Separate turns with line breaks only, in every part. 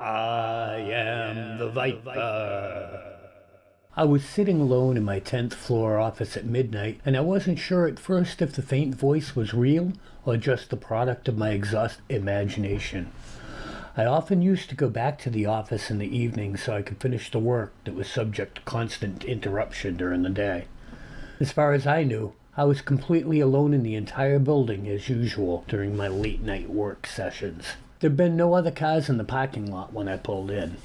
I am the Viper. I was sitting alone in my 10th floor office at midnight, and I wasn't sure at first if the faint voice was real or just the product of my exhausted imagination. I often used to go back to the office in the evening so I could finish the work that was subject to constant interruption during the day. As far as I knew, I was completely alone in the entire building as usual during my late night work sessions. There'd been no other cars in the parking lot when I pulled in.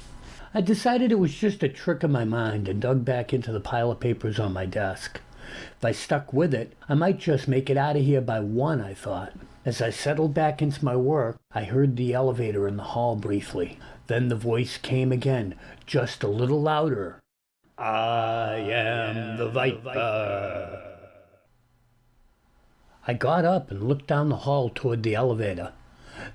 I decided it was just a trick of my mind and dug back into the pile of papers on my desk. If I stuck with it, I might just make it out of here by 1, I thought. As I settled back into my work, I heard the elevator in the hall briefly. Then the voice came again, just a little louder. I am the Viper. I got up and looked down the hall toward the elevator.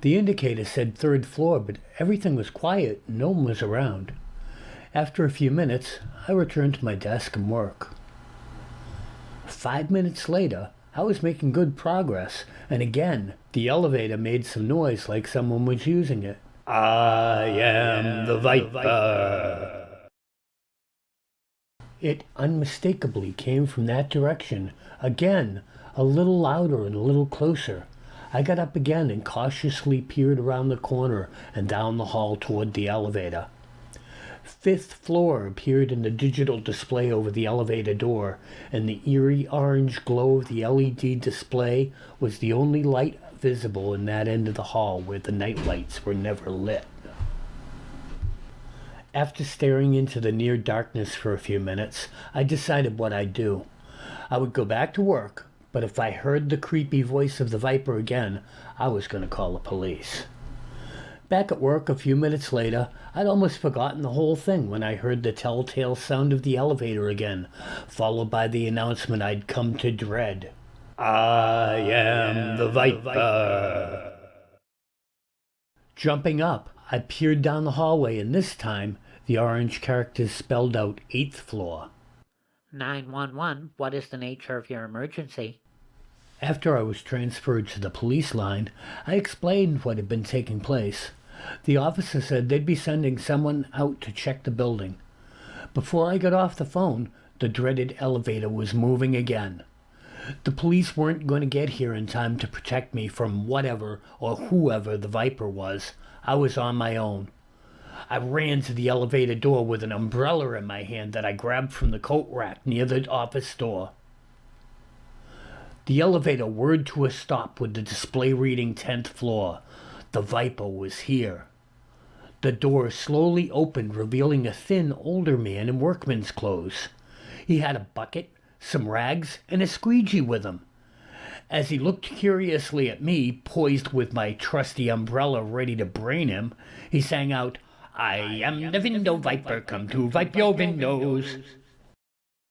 The indicator said 3rd floor, but everything was quiet and no one was around. After a few minutes, I returned to my desk and work. 5 minutes later, I was making good progress, and again, the elevator made some noise like someone was using it. I am the Viper. It unmistakably came from that direction, again, a little louder and a little closer. I got up again and cautiously peered around the corner and down the hall toward the elevator. 5th floor appeared in the digital display over the elevator door, and the eerie orange glow of the LED display was the only light visible in that end of the hall where the night lights were never lit. After staring into the near darkness for a few minutes, I decided what I'd do. I would go back to work, but if I heard the creepy voice of the Viper again, I was going to call the police. Back at work a few minutes later, I'd almost forgotten the whole thing when I heard the telltale sound of the elevator again, followed by the announcement I'd come to dread. I am the Viper. Jumping up, I peered down the hallway, and this time, the orange characters spelled out 8th floor.
911, what is the nature of your emergency?
After I was transferred to the police line, I explained what had been taking place. The officer said they'd be sending someone out to check the building. Before I got off the phone, the dreaded elevator was moving again. The police weren't going to get here in time to protect me from whatever or whoever the Viper was. I was on my own. I ran to the elevator door with an umbrella in my hand that I grabbed from the coat rack near the office door. The elevator whirred to a stop with the display reading 10th floor. The Viper was here. The door slowly opened, revealing a thin, older man in workman's clothes. He had a bucket, some rags, and a squeegee with him. As he looked curiously at me, poised with my trusty umbrella ready to brain him, he sang out, I am the window viper, come to wipe your windows.